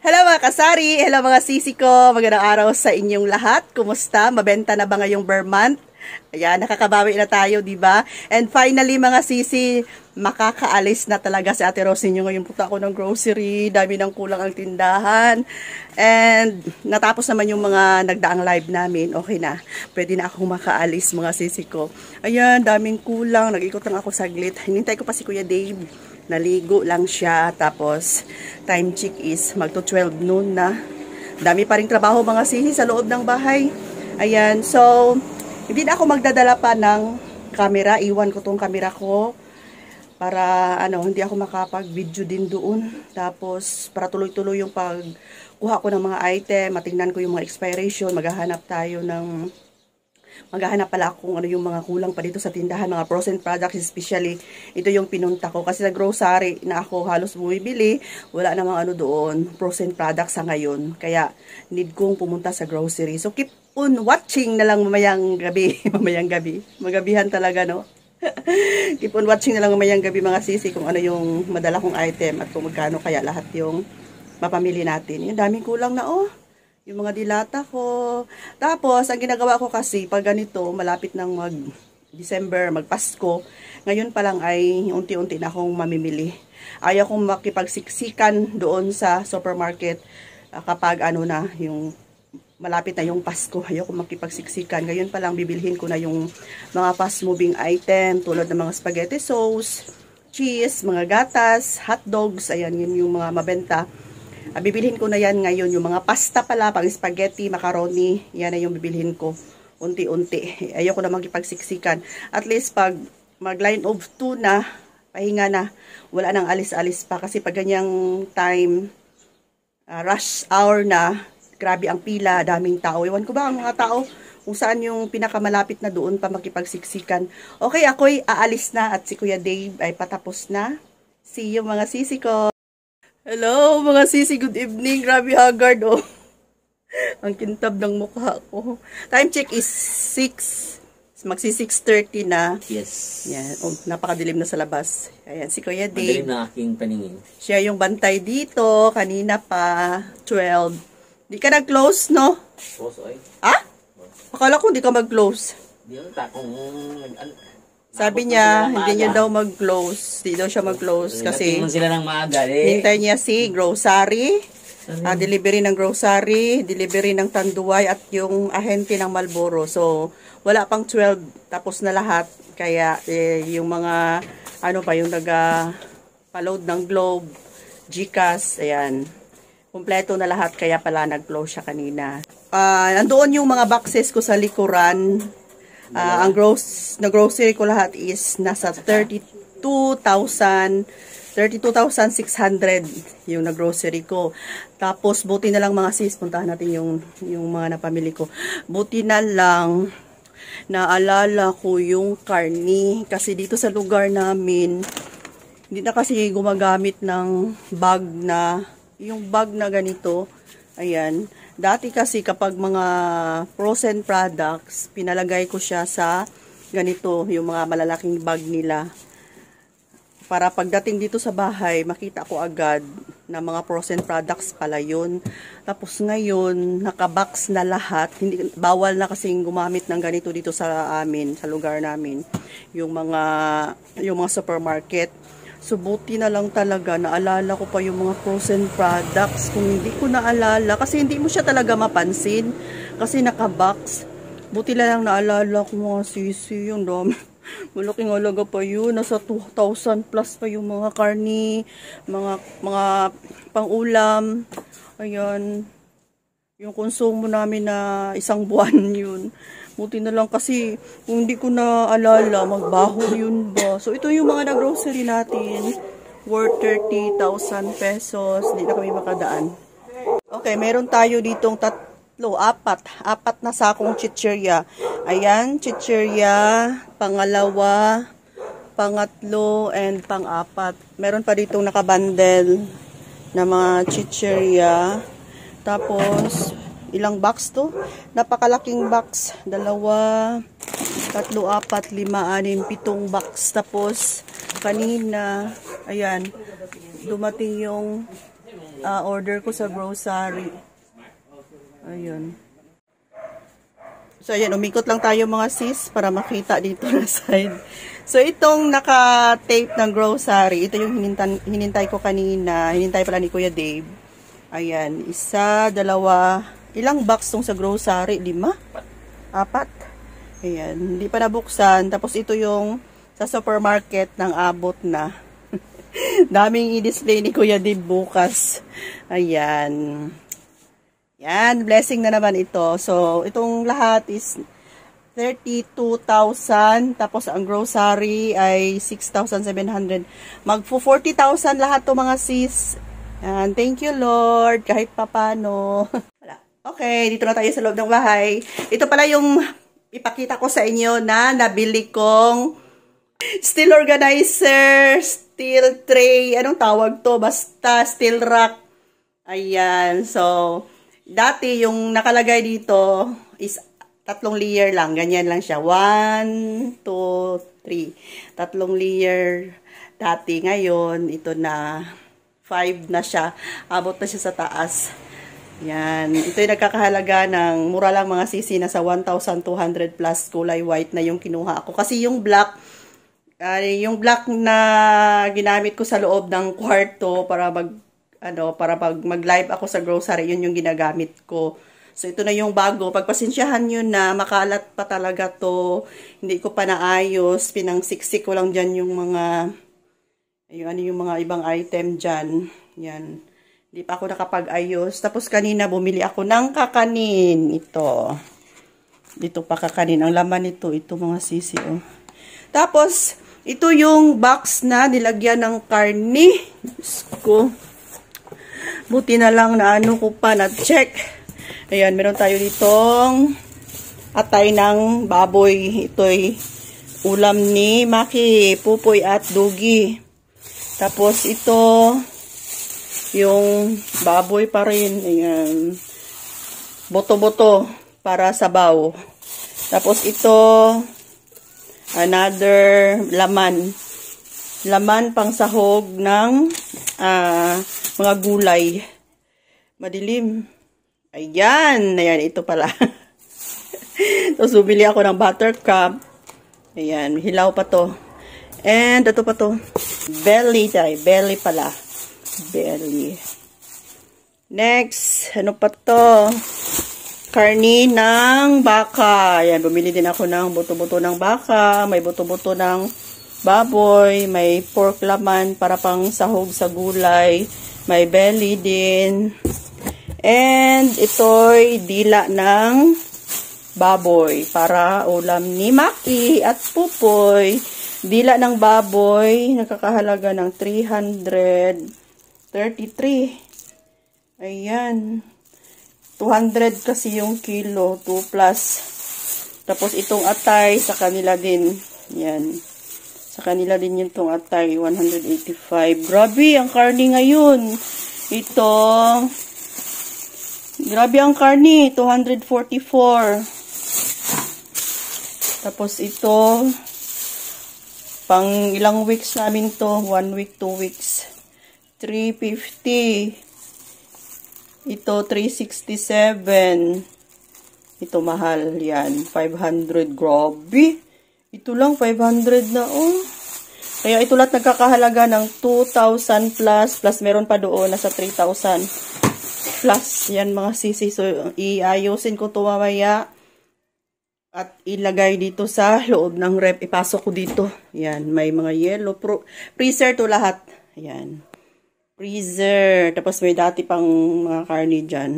Hello mga kasari, hello mga sisi ko, magandang araw sa inyong lahat. Kumusta? Mabenta na ba ngayong Vermont? Ayan, nakakabawi na tayo, di ba? And finally mga sisi, makakaalis na talaga si Ate Rose ninyo. Ngayon punta ako ng grocery, dami ng kulang ang tindahan. And natapos naman yung mga nagdaang live namin, okay na. Pwede na ako makaalis mga sisi ko. Ayan, daming kulang, nag-ikot lang ako saglit. Hinintay ko pa si Kuya Dave. Naligo lang siya, tapos time check is magto 12 noon na. Dami pa ring trabaho mga sisi sa loob ng bahay. Ayan, so hindi na ako magdadala pa ng camera. Iwan ko tong camera ko para hindi ako makapag-video din doon. Tapos para tuloy-tuloy yung pagkuha ko ng mga item, matingnan ko yung mga expiration, maghahanap pala kung ano yung mga kulang pa dito sa tindahan, mga frozen products especially. Ito yung pinunta ko kasi sa grocery na ako halos bumibili, wala namang doon, frozen products sa ngayon. Kaya need kong pumunta sa grocery. So keep on watching na lang mamayang gabi. Magabihan talaga, no? Keep on watching na lang mamayang gabi mga sisi kung ano yung madala kong item at kung magkano kaya lahat yung mapamili natin. Yung daming kulang na yung mga dilata ko. Tapos, ang ginagawa ko kasi, pag ganito, malapit ng mag-December, mag-Pasko, ngayon pa lang ay unti-unti na akong mamimili. Ayaw kong makipagsiksikan doon sa supermarket kapag yung malapit na yung Pasko. Ayaw kong makipagsiksikan. Ngayon pa lang, bibilhin ko na yung mga fast-moving item, tulad ng mga spaghetti sauce, cheese, mga gatas, hot dogs, ayan, yun yung mga mabenta. Bibilhin ko na yan ngayon. Yung mga pasta pala, pang spaghetti, macaroni, yan na yung bibilhin ko. Unti-unti. Ayoko na magipagsiksikan. At least pag mag-line of 2 na, pahinga na, wala nang alis-alis pa. Kasi pag ganyang time, rush hour na, grabe ang pila, daming tao. Iwan ko ba ang mga tao kung saan yung pinakamalapit na doon pa makipagsiksikan. Okay, ako'y aalis na at si Kuya Dave ay patapos na. See you mga sisi ko. Hello mga sisi, good evening. Grabe haggard ang kintab ng mukha ko. Time check is 6. Magsi 6:30 na. Yes. Yan. Napakadilim na sa labas. Ayan, si Kuya Dave. Madilim na aking paningin. Siya yung bantay dito. Kanina pa 12. Di ka nag-close, no? Close, oy. Ah? Akala ko di ka mag-close. Di lang takong Sabi niya, hindi niya daw mag-close. Hindi daw siya mag-close kasi sila ng maaga, hintay niya si grocery, delivery ng grocery, delivery ng Tanduay at yung ahente ng Marlboro. So, wala pang 12, tapos na lahat. Kaya, yung mga, yung nag-paload ng Globe, Gcash, ayan. Kompleto na lahat, kaya pala nag-close siya kanina. Nandoon yung mga boxes ko sa likuran. Ang grocery ko lahat is nasa 32,600 yung grocery ko. Tapos buti na lang mga sis, puntahan natin yung mga napamili ko. Buti na lang naalala ko yung karni kasi dito sa lugar namin hindi na kasi gumagamit ng bag na ganito. Ayan. Dati kasi kapag mga frozen products, pinalagay ko siya sa ganito, yung mga malalaking bag nila. Para pagdating dito sa bahay, makita ko agad na mga frozen products pala yun. Tapos ngayon, nakabox na lahat. Bawal na kasing gumamit ng ganito dito sa amin, sa lugar namin. Yung mga supermarket. So, buti na lang talaga, naalala ko pa yung mga frozen products. Kung hindi ko naalala, kasi hindi mo siya talaga mapansin. Kasi nakabox. Buti na lang naalala ko mga sisi, yung dami. Malaking halaga pa yun. Nasa 2,000 plus pa yung mga karni, mga pang-ulam. Ayan. Yung konsumo namin na isang buwan yun. Buti na lang kasi kung hindi ko na alala, magbaho yun ba. So, ito yung mga na-grocery natin. Worth 30,000 pesos. Hindi na kami makadaan. Okay, meron tayo ditong apat na sakong chichirya. Ayan, chichirya, pangalawa, pangatlo, and pang-apat. Meron pa ditong nakabundle na mga chichirya. Tapos, ilang box to? Napakalaking box. 2, 3, 4, 5, 6, 7 box. Tapos, kanina, ayan, dumating yung order ko sa grocery. Ayun. So, ayan, umikot lang tayo mga sis para makita dito na side. So, itong naka-tape ng grocery, ito yung hinintay ko kanina. Hinintay pala ni Kuya Dave. Ayan, isa, dalawa, ilang box tong sa grocery? 5? 4? Ayan, hindi pa nabuksan. Tapos, ito yung sa supermarket ng abot na. Daming i-display ni Kuya Dave bukas. Ayan. Yan, blessing na naman ito. So, itong lahat is 32,000. Tapos, ang grocery ay 6,700. Magpo 40,000 lahat to mga sis. Yan, thank you Lord. Kahit papano. Wala. Okay, dito na tayo sa loob ng bahay. Ito pala yung ipakita ko sa inyo na nabili kong steel organizer, steel tray. Anong tawag to? Basta steel rack. Ayan, so dati, yung nakalagay dito is 3 layer lang. Ganyan lang siya. 1, 2, 3. 3 layer. Dati, ngayon, ito na 5 na siya. Abot na siya sa taas. Yan. Ito yung nagkakahalaga ng mura lang mga sisi. Nasa 1,200 plus. Kulay white na yung kinuha ako. Kasi yung black na ginamit ko sa loob ng kwarto para pag mag-live ako sa grocery, yun yung ginagamit ko. So, ito na yung bago. Pagpasensyahan nyo na, makalat pa talaga to. Hindi ko pa naayos. Pinangsiksik ko lang dyan yung mga, yung mga ibang item dyan. Yan. Hindi pa ako nakapag-ayos. Tapos, kanina, bumili ako ng kakanin. Ito. Dito pa kakanin. Ang laman nito, ito mga sisi, oh. Tapos, ito yung box na nilagyan ng karni. Diyos ko. Buti na lang na ano ko pa na-check. Ayan, meron tayo ditong atay ng baboy. Ito'y ulam ni Maki, Pupoy at Dugi. Tapos ito, yung baboy pa rin. Ayan. Boto-boto para sabaw. Tapos ito, another laman. Laman pang sahog ng mga gulay. Madilim. Ayan. Ayan, ito pala. Tapos, bumili ako ng buttercup. Ayan, hilaw pa to. And, ito pa to. Belly tayo. Belly pala. Belly. Next, ano pa to? Karni ng baka. Ayan, bumili din ako ng buto-buto ng baka. May buto-buto ng baboy. May pork laman para pang sahog sa gulay. May belly din. And ito'y dila ng baboy para ulam ni Maki at Pupoy. Dila ng baboy, nakakahalaga ng 333. Ayan. 200 kasi yung kilo, 2 plus. Tapos itong atay sa kanila din. Yan. Sa kanila din yung tong atay, 185. Grabe, ang karni ngayon. Ito, grabe ang karni, 244. Tapos ito, pang ilang weeks namin to, 1 week, 2 weeks. 350. Ito, 367. Ito, mahal. Yan, 500. Grabe. Ito lang, 500 na, oh. Kaya ito lahat nagkakahalaga ng 2,000 plus. Plus, meron pa doon, nasa 3,000 plus. Yan, mga sisi. So, iayusin ko ito mamaya. At ilagay dito sa loob ng rep. Ipasok ko dito. Yan, may mga yellow. Freezer to lahat. Yan. Freezer. Tapos, may dati pang mga karni dyan.